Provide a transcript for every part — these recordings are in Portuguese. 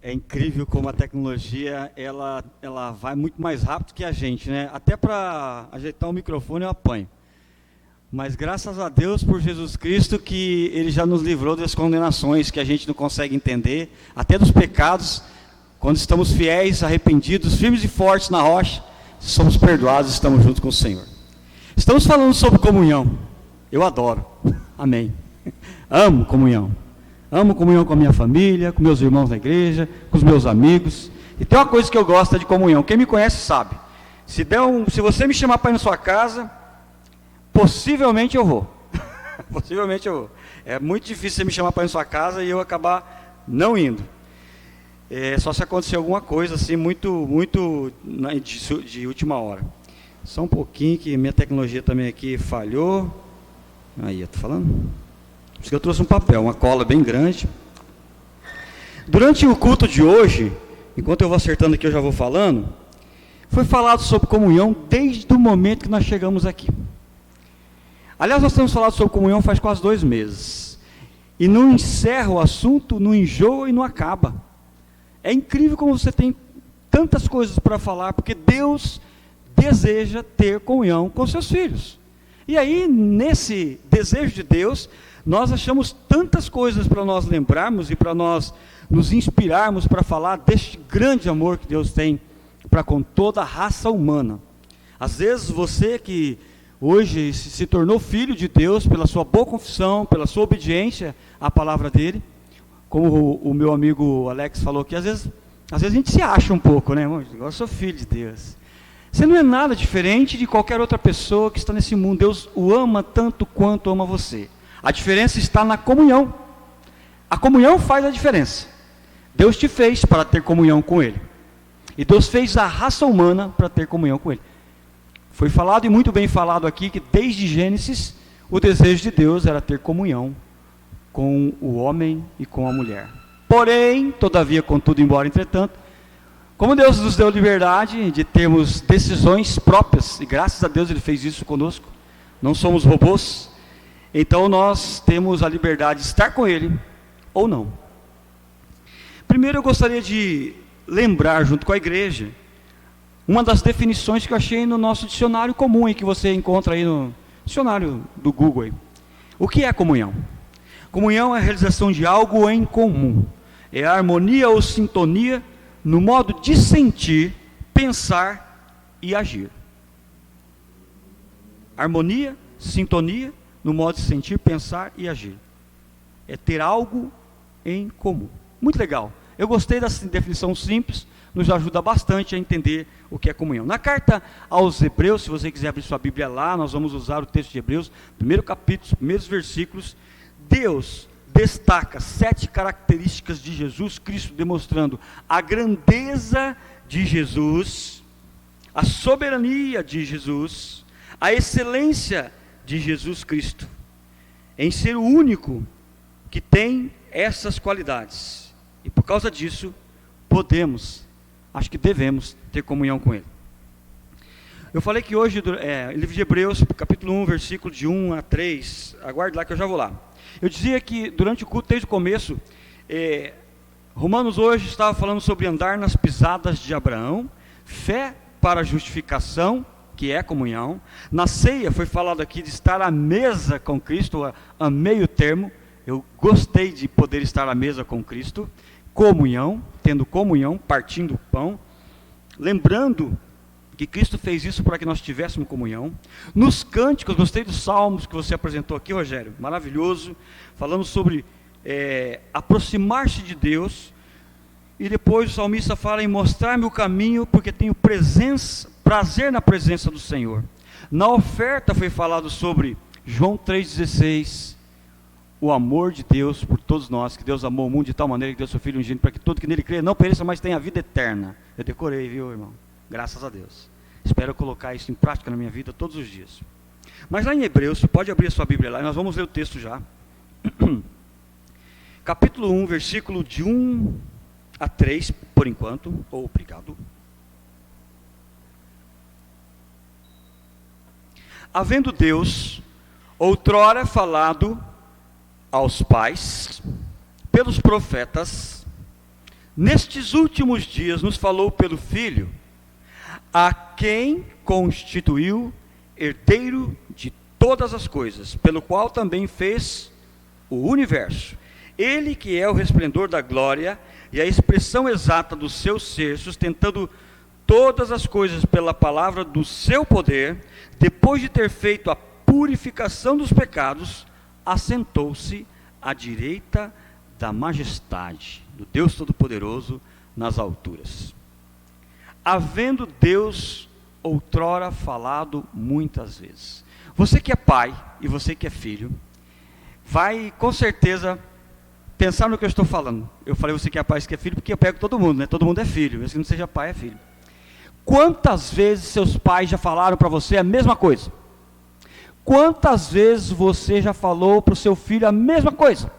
É incrível como a tecnologia ela vai muito mais rápido que a gente, né? Até para ajeitar o microfone eu apanho. Mas graças a Deus por Jesus Cristo que Ele já nos livrou das condenações que a gente não consegue entender, até dos pecados. Quando estamos fiéis, arrependidos, firmes e fortes na rocha, somos perdoados e estamos juntos com o Senhor. Estamos falando sobre comunhão. Eu adoro. Amém. Amo comunhão. Amo comunhão com a minha família, com meus irmãos na igreja, com os meus amigos. E tem uma coisa que eu gosto de comunhão. Quem me conhece sabe. Se você me chamar para ir na sua casa, possivelmente eu vou. Possivelmente eu vou. É muito difícil você me chamar para ir na sua casa e eu acabar não indo. Só se acontecer alguma coisa assim muito de última hora. Só um pouquinho que minha tecnologia também aqui falhou. Aí, eu tô falando? Por isso que eu trouxe um papel, uma cola bem grande. Durante o culto de hoje, enquanto eu vou acertando aqui, eu já vou falando, foi falado sobre comunhão desde o momento que nós chegamos aqui. Aliás, nós temos falado sobre comunhão faz quase 2 meses. E não encerra o assunto, não enjoa e não acaba. É incrível como você tem tantas coisas para falar, porque Deus deseja ter comunhão com seus filhos. E aí, nesse desejo de Deus, nós achamos tantas coisas para nós lembrarmos e para nós nos inspirarmos para falar deste grande amor que Deus tem para com toda a raça humana. Às vezes você que hoje se tornou filho de Deus pela sua boa confissão, pela sua obediência à palavra dele, como o meu amigo Alex falou aqui, às vezes a gente se acha um pouco, né? Eu sou filho de Deus. Você não é nada diferente de qualquer outra pessoa que está nesse mundo. Deus o ama tanto quanto ama você. A diferença está na comunhão. A comunhão faz a diferença. Deus te fez para ter comunhão com Ele. E Deus fez a raça humana para ter comunhão com Ele. Foi falado e muito bem falado aqui que desde Gênesis, o desejo de Deus era ter comunhão com o homem e com a mulher. Porém, todavia, contudo, embora, entretanto, como Deus nos deu liberdade de termos decisões próprias, e graças a Deus Ele fez isso conosco, não somos robôs, então nós temos a liberdade de estar com Ele ou não. Primeiro eu gostaria de lembrar junto com a igreja uma das definições que eu achei no nosso dicionário comum, e que você encontra aí no dicionário do Google. Aí. O que é comunhão? Comunhão é a realização de algo em comum, é a harmonia ou sintonia no modo de sentir, pensar e agir. Harmonia, sintonia no modo de sentir, pensar e agir. É ter algo em comum. Muito legal. Eu gostei dessa definição simples, nos ajuda bastante a entender o que é comunhão. Na carta aos Hebreus, se você quiser abrir sua Bíblia lá, nós vamos usar o texto de Hebreus, primeiro capítulo, primeiros versículos. Deus destaca 7 características de Jesus Cristo, demonstrando a grandeza de Jesus, a soberania de Jesus, a excelência de Jesus Cristo, em ser o único que tem essas qualidades. E por causa disso, podemos, acho que devemos, ter comunhão com Ele. Eu falei que hoje, livro de Hebreus, capítulo 1, versículo de 1 a 3, aguarde lá que eu já vou lá. Eu dizia que durante o culto, desde o começo, Romanos hoje estava falando sobre andar nas pisadas de Abraão, fé para justificação, que é comunhão. Na ceia foi falado aqui de estar à mesa com Cristo, a meio termo. Eu gostei de poder estar à mesa com Cristo. Comunhão, tendo comunhão, partindo o pão, lembrando que Cristo fez isso para que nós tivéssemos comunhão. Nos cânticos, gostei dos salmos que você apresentou aqui, Rogério, maravilhoso, falando sobre aproximar-se de Deus. E depois o salmista fala em mostrar-me o caminho, porque tenho prazer na presença do Senhor. Na oferta foi falado sobre João 3,16, o amor de Deus por todos nós, que Deus amou o mundo de tal maneira que deu seu Filho unigênito, para que todo que nele crê não pereça, mas tenha a vida eterna. Eu decorei, viu, irmão? Graças a Deus. Espero colocar isso em prática na minha vida todos os dias. Mas lá em Hebreus, você pode abrir a sua Bíblia lá, e nós vamos ler o texto já. Capítulo 1, versículo de 1 a 3, por enquanto. Obrigado. Havendo Deus outrora falado aos pais, pelos profetas, nestes últimos dias nos falou pelo Filho, a quem constituiu herdeiro de todas as coisas, pelo qual também fez o universo. Ele que é o resplendor da glória e a expressão exata do seu ser, sustentando todas as coisas pela palavra do seu poder, depois de ter feito a purificação dos pecados, assentou-se à direita da majestade do Deus Todo-Poderoso nas alturas. Havendo Deus outrora falado muitas vezes. Você que é pai e você que é filho, vai com certeza pensar no que eu estou falando. Eu falei você que é pai e que é filho, porque eu pego todo mundo, né? Todo mundo é filho, mesmo que não seja pai, é filho. Quantas vezes seus pais já falaram para você a mesma coisa? Quantas vezes você já falou para o seu filho a mesma coisa?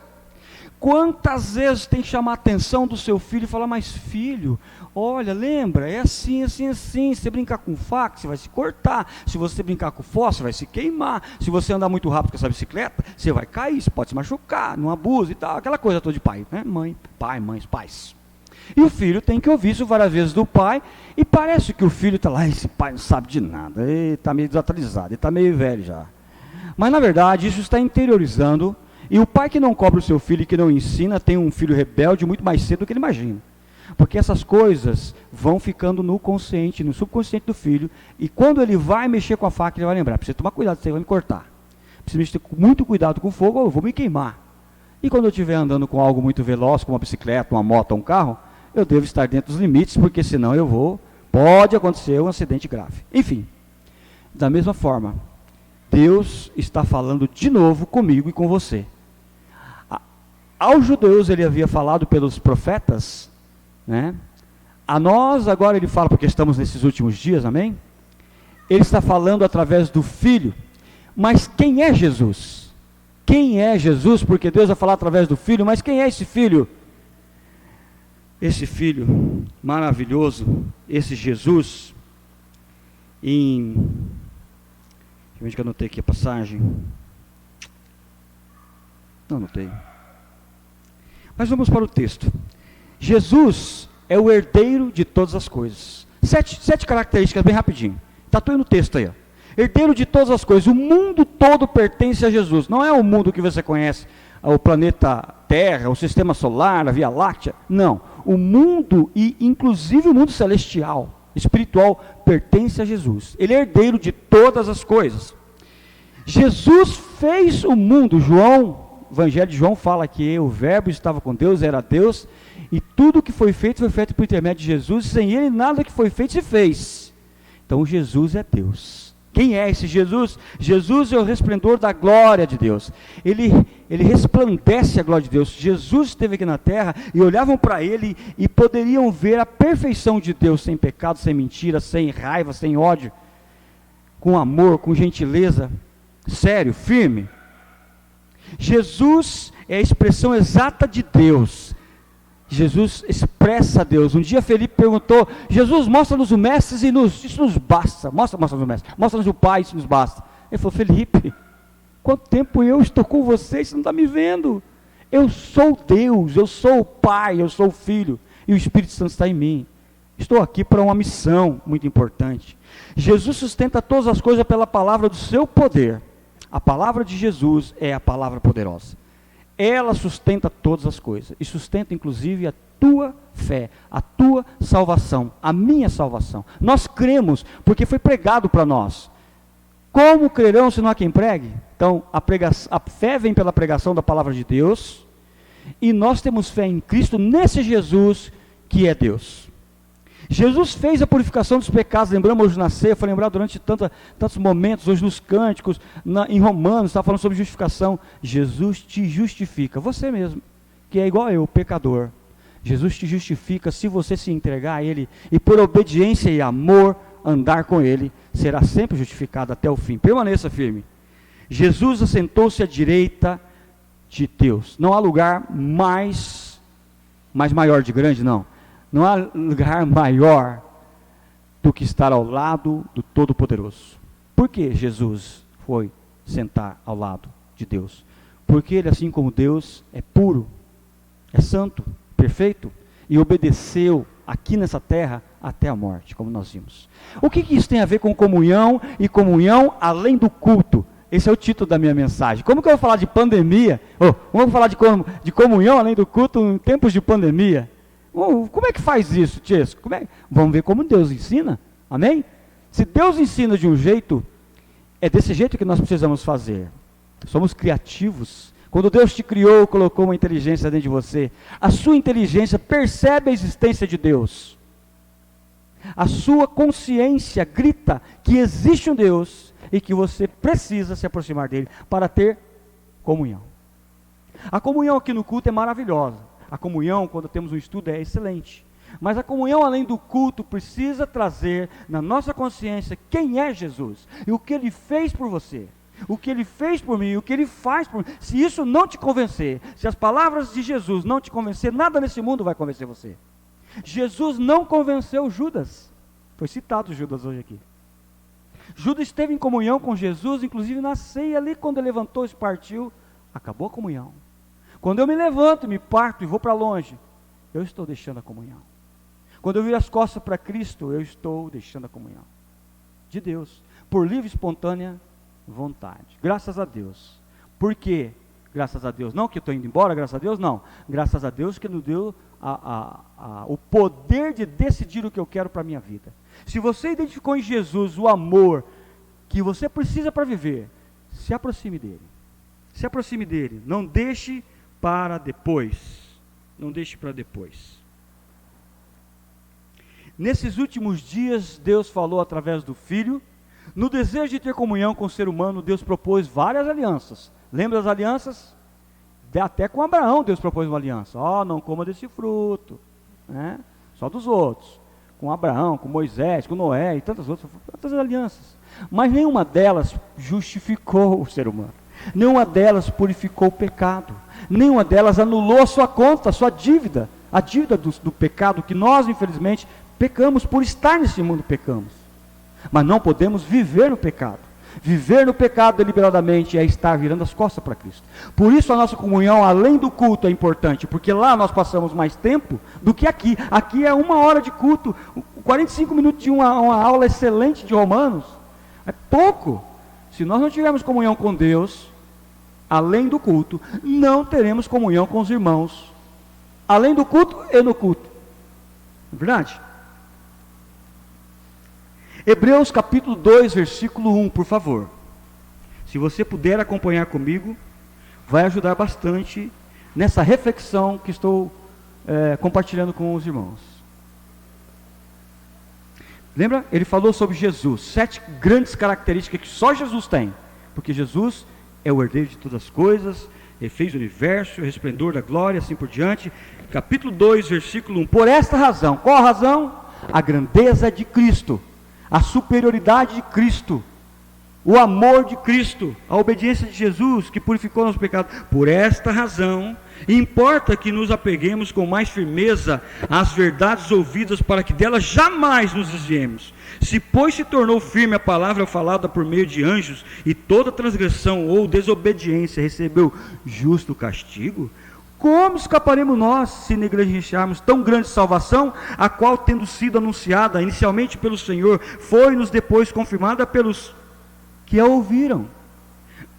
Quantas vezes tem que chamar a atenção do seu filho e falar, mas filho, olha, lembra, é assim, assim, assim, se você brincar com faca, você vai se cortar, se você brincar com fósforo, você vai se queimar, se você andar muito rápido com essa bicicleta, você vai cair, você pode se machucar, não abuse e tal, aquela coisa toda de pai, né? Mãe, pai, mães, pais. E o filho tem que ouvir isso várias vezes do pai, e parece que o filho está lá, esse pai não sabe de nada, ele está meio desatualizado, ele está meio velho já. Mas na verdade isso está interiorizando. E o pai que não cobra o seu filho e que não ensina, tem um filho rebelde muito mais cedo do que ele imagina. Porque essas coisas vão ficando no consciente, no subconsciente do filho, e quando ele vai mexer com a faca, ele vai lembrar, precisa tomar cuidado, você vai me cortar. Precisa ter muito cuidado com o fogo, ou eu vou me queimar. E quando eu estiver andando com algo muito veloz, como uma bicicleta, uma moto, um carro, eu devo estar dentro dos limites, porque senão pode acontecer um acidente grave. Enfim, da mesma forma, Deus está falando de novo comigo e com você. Aos judeus ele havia falado pelos profetas, né? A nós agora ele fala, porque estamos nesses últimos dias, amém? Ele está falando através do Filho. Mas quem é Jesus? Quem é Jesus? Porque Deus vai falar através do Filho, mas quem é esse Filho? Esse Filho maravilhoso, esse Jesus, deixa eu ver que eu anotei aqui a passagem. Não anotei. Mas vamos para o texto. Jesus é o herdeiro de todas as coisas. Sete características, bem rapidinho. Está tudo no texto aí. Ó. Herdeiro de todas as coisas. O mundo todo pertence a Jesus. Não é o mundo que você conhece, o planeta Terra, o sistema solar, a Via Láctea. Não. O mundo, e inclusive o mundo celestial, espiritual, pertence a Jesus. Ele é herdeiro de todas as coisas. Jesus fez o mundo. O Evangelho de João fala que o verbo estava com Deus, era Deus, e tudo que foi feito por intermédio de Jesus, e sem ele nada que foi feito se fez. Então Jesus é Deus. Quem é esse Jesus? Jesus é o resplendor da glória de Deus. Ele resplandece a glória de Deus. Jesus esteve aqui na terra e olhavam para ele e poderiam ver a perfeição de Deus, sem pecado, sem mentira, sem raiva, sem ódio, com amor, com gentileza, sério, firme. Jesus é a expressão exata de Deus. Jesus expressa Deus. Um dia Felipe perguntou, Jesus, mostra-nos o Mestre isso nos basta. Mostra-nos o Mestre, mostra-nos o Pai, isso nos basta. Ele falou, Felipe, quanto tempo eu estou com você, você não está me vendo? Eu sou Deus, eu sou o Pai, eu sou o Filho, e o Espírito Santo está em mim. Estou aqui para uma missão muito importante. Jesus sustenta todas as coisas pela palavra do seu poder. A palavra de Jesus é a palavra poderosa. Ela sustenta todas as coisas. E sustenta inclusive a tua fé, a tua salvação, a minha salvação. Nós cremos, porque foi pregado para nós. Como crerão se não há quem pregue? Então, a fé vem pela pregação da palavra de Deus. E nós temos fé em Cristo, nesse Jesus que é Deus. Jesus fez a purificação dos pecados, lembramos hoje na ceia, foi lembrado durante tantos momentos, hoje nos cânticos, em Romanos, está falando sobre justificação. Jesus te justifica, você mesmo, que é igual eu, pecador. Jesus te justifica se você se entregar a Ele, e por obediência e amor, andar com Ele, será sempre justificado até o fim. Permaneça firme. Jesus assentou-se à direita de Deus. Não há lugar mais maior de grande, não. Não há lugar maior do que estar ao lado do Todo-Poderoso. Por que Jesus foi sentar ao lado de Deus? Porque ele, assim como Deus, é puro, é santo, perfeito. e obedeceu aqui nessa terra até a morte, como nós vimos. O que isso tem a ver com comunhão e comunhão além do culto? Esse é o título da minha mensagem. Como que eu vou falar de pandemia? Vamos falar de comunhão além do culto em tempos de pandemia? Como é que faz isso, Tiesco? Vamos ver como Deus ensina, amém? Se Deus ensina de um jeito, é desse jeito que nós precisamos fazer. Somos criativos. Quando Deus te criou, colocou uma inteligência dentro de você, a sua inteligência percebe a existência de Deus. A sua consciência grita que existe um Deus e que você precisa se aproximar dele para ter comunhão. A comunhão aqui no culto é maravilhosa. A comunhão, quando temos um estudo, é excelente. Mas a comunhão além do culto precisa trazer na nossa consciência quem é Jesus e o que Ele fez por você. O que Ele fez por mim, o que Ele faz por mim. Se isso não te convencer, se as palavras de Jesus não te convencer, nada nesse mundo vai convencer você. Jesus não convenceu Judas. Foi citado Judas hoje aqui. Judas esteve em comunhão com Jesus, inclusive na ceia ali, quando ele levantou e partiu, acabou a comunhão. Quando eu me levanto, me parto e vou para longe, eu estou deixando a comunhão. Quando eu viro as costas para Cristo, eu estou deixando a comunhão de Deus, por livre e espontânea vontade. Graças a Deus. Por quê? Graças a Deus. Não que eu estou indo embora, graças a Deus, não. Graças a Deus que nos deu o poder de decidir o que eu quero para a minha vida. Se você identificou em Jesus o amor que você precisa para viver, se aproxime dele. Se aproxime dele. Não deixe para depois. Não deixe para depois. Nesses últimos dias, Deus falou através do Filho. No desejo de ter comunhão com o ser humano, Deus propôs várias alianças. Lembra das alianças? Até com Abraão Deus propôs uma aliança. Não coma desse fruto, né? Só dos outros. Com Abraão, com Moisés, com Noé e tantas outras alianças. Mas nenhuma delas justificou o ser humano. Nenhuma delas purificou o pecado. Nenhuma delas anulou a sua conta, a sua dívida. A dívida do pecado que nós, infelizmente, pecamos. Por estar nesse mundo, pecamos. Mas não podemos viver no pecado. Viver no pecado deliberadamente é estar virando as costas para Cristo. Por isso a nossa comunhão, além do culto, é importante, porque lá nós passamos mais tempo do que aqui. Aqui é 1 hora de culto, 45 minutos de uma aula excelente de Romanos. É pouco. Se nós não tivermos comunhão com Deus, além do culto, não teremos comunhão com os irmãos. Além do culto e no culto. Não é verdade? Hebreus capítulo 2, versículo 1, por favor. Se você puder acompanhar comigo, vai ajudar bastante nessa reflexão que estou compartilhando com os irmãos. Lembra? Ele falou sobre Jesus, 7 grandes características que só Jesus tem. Porque Jesus é o herdeiro de todas as coisas, Ele fez o universo, o resplendor da glória, assim por diante. Capítulo 2, versículo 1. Por esta razão, qual a razão? A grandeza de Cristo. A superioridade de Cristo, o amor de Cristo, a obediência de Jesus que purificou nosso pecado. Por esta razão, importa que nos apeguemos com mais firmeza às verdades ouvidas, para que delas jamais nos desviemos. Se pois se tornou firme a palavra falada por meio de anjos, e toda transgressão ou desobediência recebeu justo castigo, como escaparemos nós se negligenciarmos tão grande salvação, a qual, tendo sido anunciada inicialmente pelo Senhor, foi-nos depois confirmada pelos que a ouviram,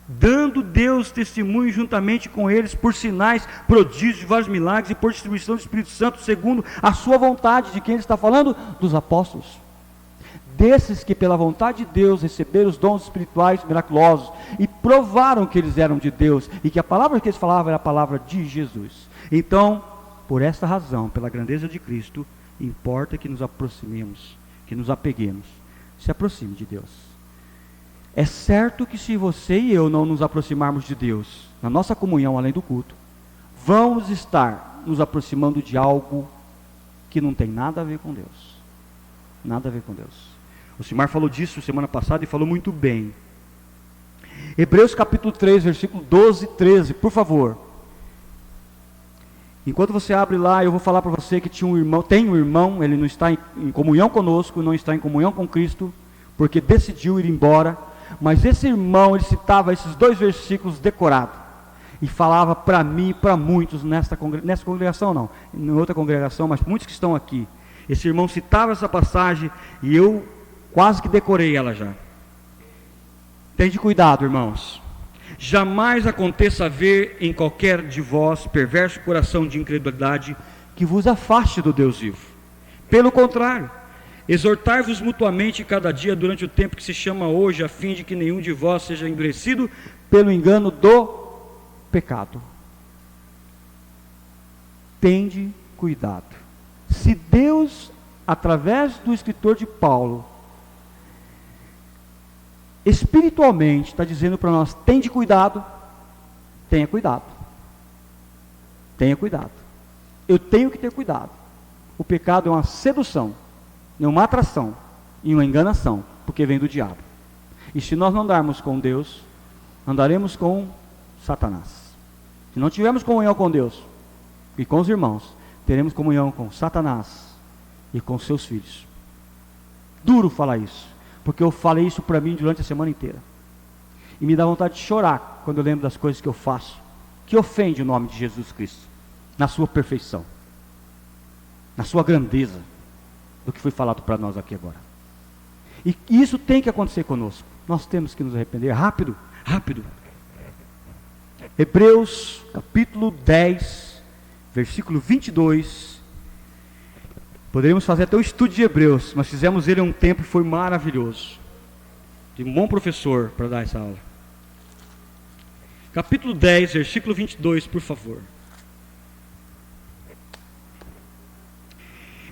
dando Deus testemunho juntamente com eles por sinais, prodígios, vários milagres e por distribuição do Espírito Santo, segundo a sua vontade. De quem ele está falando? Dos apóstolos. Desses que pela vontade de Deus receberam os dons espirituais miraculosos e provaram que eles eram de Deus e que a palavra que eles falavam era a palavra de Jesus. Então, por esta razão, pela grandeza de Cristo, importa que nos aproximemos, que nos apeguemos. Se aproxime de Deus. É certo que se você e eu não nos aproximarmos de Deus, na nossa comunhão além do culto, vamos estar nos aproximando de algo que não tem nada a ver com Deus. Nada a ver com Deus. O Simar falou disso semana passada e falou muito bem. Hebreus capítulo 3, versículo 12 e 13, por favor. Enquanto você abre lá, eu vou falar para você que tem um irmão, ele não está em comunhão conosco, não está em comunhão com Cristo, porque decidiu ir embora. Mas esse irmão, ele citava esses 2 versículos decorados. e falava para mim e para muitos nessa congregação não, em outra congregação, mas muitos que estão aqui. Esse irmão citava essa passagem e eu quase que decorei ela já. Tende cuidado, irmãos. Jamais aconteça haver em qualquer de vós perverso coração de incredulidade que vos afaste do Deus vivo. Pelo contrário, exortai-vos mutuamente cada dia durante o tempo que se chama hoje, a fim de que nenhum de vós seja endurecido pelo engano do pecado. Tende cuidado. Se Deus, através do escritor de Paulo, espiritualmente está dizendo para nós, tende cuidado, tenha cuidado. Tenha cuidado. Eu tenho que ter cuidado. O pecado é uma sedução, é uma atração e uma enganação, porque vem do diabo. E se nós não andarmos com Deus, andaremos com Satanás. Se não tivermos comunhão com Deus e com os irmãos, teremos comunhão com Satanás e com seus filhos. Duro falar isso, porque eu falei isso para mim durante a semana inteira. E me dá vontade de chorar quando eu lembro das coisas que eu faço, que ofende o nome de Jesus Cristo, na sua perfeição, na sua grandeza, do que foi falado para nós aqui agora. E isso tem que acontecer conosco. Nós temos que nos arrepender rápido, rápido. Hebreus capítulo 10, versículo 22. Poderíamos fazer até o estudo de Hebreus, mas fizemos ele há um tempo e foi maravilhoso. Tem um bom professor para dar essa aula. Capítulo 10, versículo 22, por favor.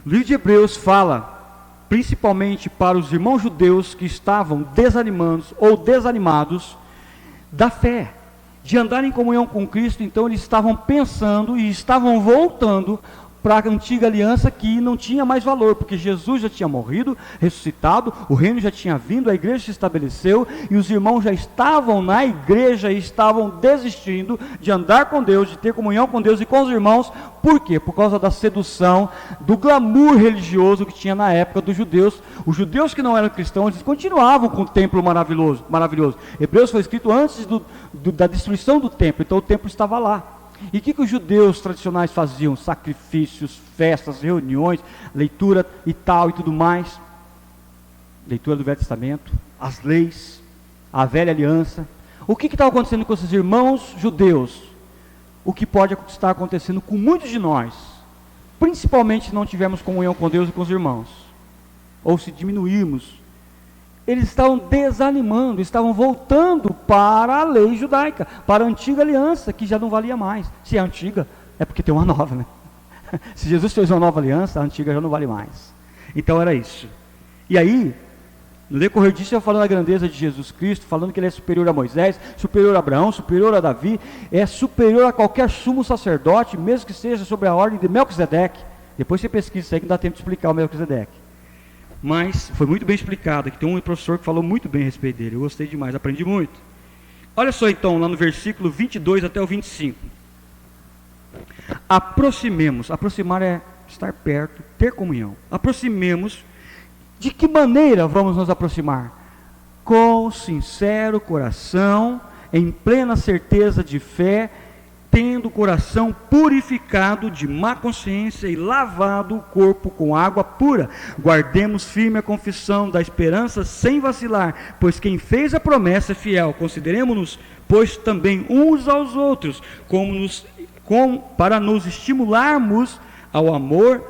O livro de Hebreus fala, principalmente para os irmãos judeus que estavam desanimados ou desanimados da fé, de andar em comunhão com Cristo. Então eles estavam pensando e estavam voltando para a antiga aliança, que não tinha mais valor, porque Jesus já tinha morrido, ressuscitado, o reino já tinha vindo, a igreja se estabeleceu, e os irmãos já estavam na igreja e estavam desistindo de andar com Deus, de ter comunhão com Deus e com os irmãos. Por quê? Por causa da sedução, do glamour religioso que tinha na época dos judeus. Os judeus que não eram cristãos, eles continuavam com o templo maravilhoso. Hebreus foi escrito antes da destruição do templo, então o templo estava lá. E o que os judeus tradicionais faziam? Sacrifícios, festas, reuniões, leitura e tal e tudo mais. Leitura do Velho Testamento, as leis, a velha aliança. O que estava acontecendo com esses irmãos judeus? O que pode estar acontecendo com muitos de nós, principalmente se não tivermos comunhão com Deus e com os irmãos, ou se diminuirmos. Eles estavam desanimando, estavam voltando para a lei judaica, para a antiga aliança, que já não valia mais. Se é antiga, é porque tem uma nova, né? Se Jesus fez uma nova aliança, a antiga já não vale mais. Então era isso. E aí, no decorrer disso, eu falando da grandeza de Jesus Cristo, falando que ele é superior a Moisés, superior a Abraão, superior a Davi, é superior a qualquer sumo sacerdote, mesmo que seja sobre a ordem de Melquisedeque. Depois você pesquisa isso aí, que não dá tempo de explicar o Melquisedeque. Mas foi muito bem explicado, que tem um professor que falou muito bem a respeito dele. Eu gostei demais, aprendi muito. Olha só então, lá no versículo 22 até o 25. Aproximemos. Aproximar é estar perto, ter comunhão. Aproximemos. De que maneira vamos nos aproximar? Com sincero coração, em plena certeza de fé, tendo o coração purificado de má consciência e lavado o corpo com água pura. Guardemos firme a confissão da esperança sem vacilar, pois quem fez a promessa é fiel. Consideremos-nos, pois, também uns aos outros, para nos estimularmos ao amor,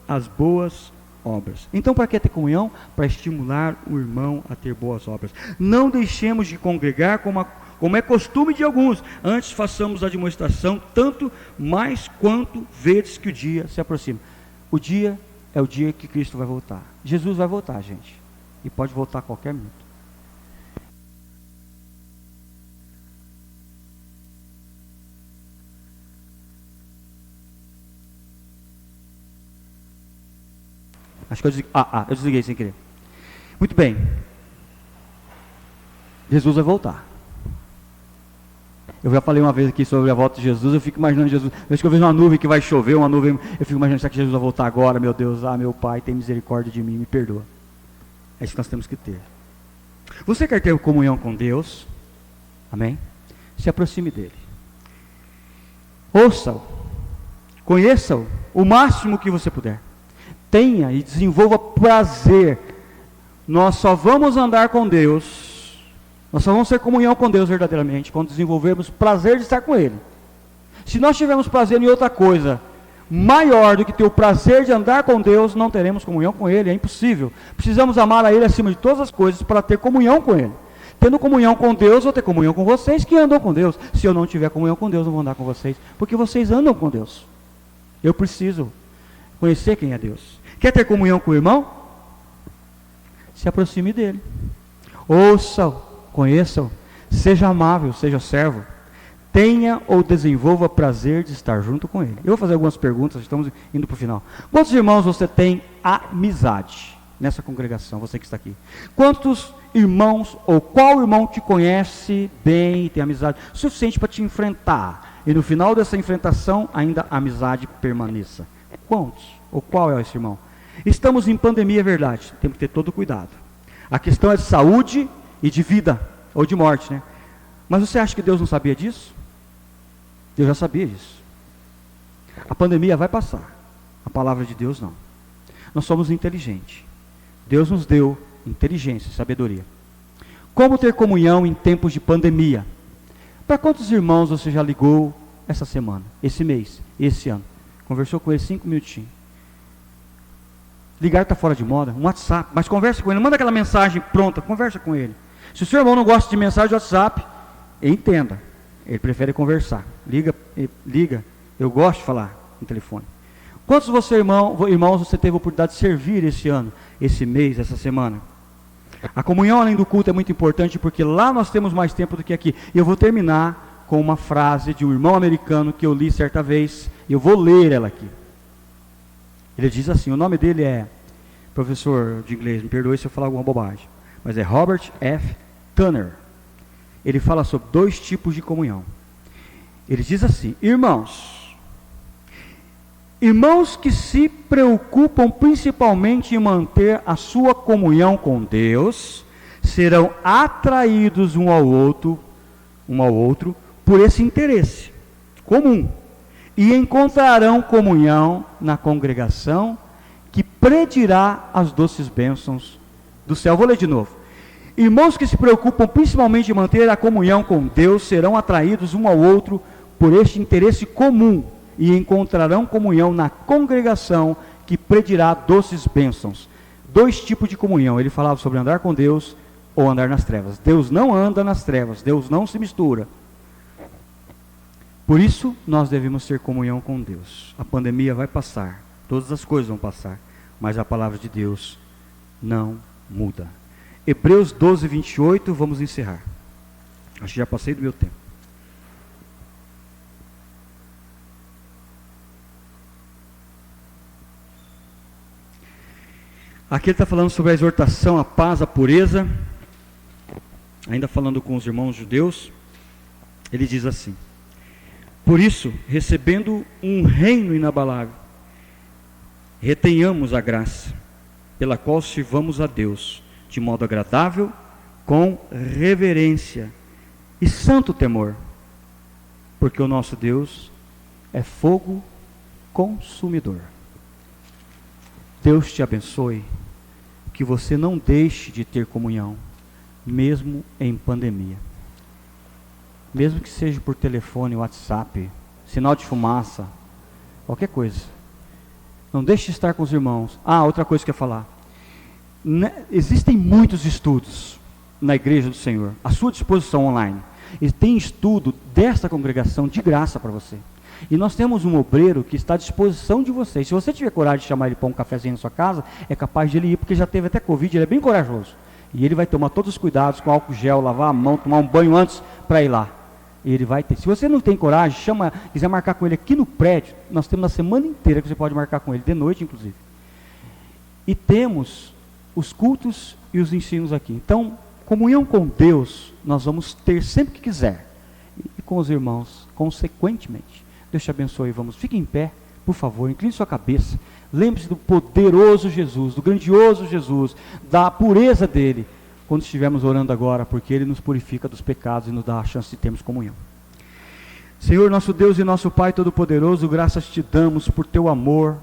às boas obras. Então, para que ter comunhão? Para estimular o irmão a ter boas obras. Não deixemos de congregar como é costume de alguns, antes façamos a demonstração, tanto mais quanto vedes que o dia se aproxima. O dia é o dia que Cristo vai voltar. Jesus vai voltar, gente, e pode voltar a qualquer minuto. Acho que eu desliguei sem querer. Muito bem. Jesus vai voltar. Eu já falei uma vez aqui sobre a volta de Jesus, eu fico imaginando Jesus, vez que eu vejo uma nuvem que vai chover, eu fico imaginando, será que Jesus vai voltar agora? Meu Deus, meu Pai, tem misericórdia de mim, me perdoa. É isso que nós temos que ter. Você quer ter comunhão com Deus? Amém? Se aproxime dele. Ouça-o, conheça-o o máximo que você puder. Tenha e desenvolva prazer. Nós só vamos andar com Deus, nós só vamos ter comunhão com Deus verdadeiramente quando desenvolvermos prazer de estar com Ele. Se nós tivermos prazer em outra coisa maior do que ter o prazer de andar com Deus, não teremos comunhão com Ele, é impossível. Precisamos amar a Ele acima de todas as coisas para ter comunhão com Ele. Tendo comunhão com Deus, vou ter comunhão com vocês que andam com Deus. Se eu não tiver comunhão com Deus, não vou andar com vocês, porque vocês andam com Deus. Eu preciso conhecer quem é Deus. Quer ter comunhão com o irmão? Se aproxime dele. Ouça-o, conheça-o, seja amável, seja servo. Tenha ou desenvolva prazer de estar junto com ele. Eu vou fazer algumas perguntas, estamos indo para o final. Quantos irmãos você tem amizade nessa congregação, você que está aqui? Quantos irmãos, ou qual irmão te conhece bem e tem amizade suficiente para te enfrentar? E no final dessa enfrentação, ainda a amizade permaneça. Quantos? Ou qual é esse irmão? Estamos em pandemia, é verdade, temos que ter todo cuidado. A questão é de saúde e de vida, ou de morte, né? Mas você acha que Deus não sabia disso? Deus já sabia disso. A pandemia vai passar, a palavra de Deus não. Nós somos inteligentes. Deus nos deu inteligência e sabedoria. Como ter comunhão em tempos de pandemia? Para quantos irmãos você já ligou essa semana, esse mês, esse ano? Conversou com ele 5 minutinhos. Ligar está fora de moda, um WhatsApp, mas conversa com ele, manda aquela mensagem pronta, conversa com ele. Se o seu irmão não gosta de mensagem de WhatsApp, entenda, ele prefere conversar. Liga, eu gosto de falar no telefone. Quantos irmãos você teve a oportunidade de servir esse ano, esse mês, essa semana? A comunhão além do culto é muito importante, porque lá nós temos mais tempo do que aqui. E eu vou terminar com uma frase de um irmão americano que eu li certa vez, e eu vou ler ela aqui. Ele diz assim, o nome dele é, professor de inglês, me perdoe se eu falar alguma bobagem, mas é Robert F. Turner. Ele fala sobre 2 tipos de comunhão. Ele diz assim, irmãos que se preocupam principalmente em manter a sua comunhão com Deus, serão atraídos um ao outro por esse interesse comum, e encontrarão comunhão na congregação que predirá as doces bênçãos do céu. Vou ler de novo. Irmãos que se preocupam principalmente em manter a comunhão com Deus serão atraídos um ao outro por este interesse comum e encontrarão comunhão na congregação que predirá doces bênçãos. 2 tipos de comunhão. Ele falava sobre andar com Deus ou andar nas trevas. Deus não anda nas trevas, Deus não se mistura. Por isso, nós devemos ter comunhão com Deus. A pandemia vai passar, todas as coisas vão passar, mas a palavra de Deus não muda. Hebreus 12, 28, vamos encerrar. Acho que já passei do meu tempo. Aqui ele está falando sobre a exortação, a paz, a pureza. Ainda falando com os irmãos judeus, ele diz assim: por isso, recebendo um reino inabalável, retenhamos a graça, pela qual sirvamos a Deus, de modo agradável, com reverência e santo temor, porque o nosso Deus é fogo consumidor. Deus te abençoe, que você não deixe de ter comunhão, mesmo em pandemia. Mesmo que seja por telefone, WhatsApp, sinal de fumaça, qualquer coisa. Não deixe de estar com os irmãos. Outra coisa que eu ia falar. Existem muitos estudos na igreja do Senhor, à sua disposição online. E tem estudo dessa congregação de graça para você. E nós temos um obreiro que está à disposição de vocês. Se você tiver coragem de chamar ele para um cafezinho na sua casa, é capaz de ele ir, porque já teve até Covid, ele é bem corajoso. E ele vai tomar todos os cuidados com álcool gel, lavar a mão, tomar um banho antes para ir lá. E ele vai ter. Se você não tem coragem, quiser marcar com ele aqui no prédio, nós temos na semana inteira que você pode marcar com ele, de noite inclusive. E temos os cultos e os ensinos aqui. Então, comunhão com Deus, nós vamos ter sempre que quiser. E com os irmãos, consequentemente. Deus te abençoe. Fique em pé, por favor, incline sua cabeça. Lembre-se do poderoso Jesus, do grandioso Jesus, da pureza dele, quando estivermos orando agora, porque ele nos purifica dos pecados e nos dá a chance de termos comunhão. Senhor, nosso Deus e nosso Pai Todo-Poderoso, graças te damos por teu amor,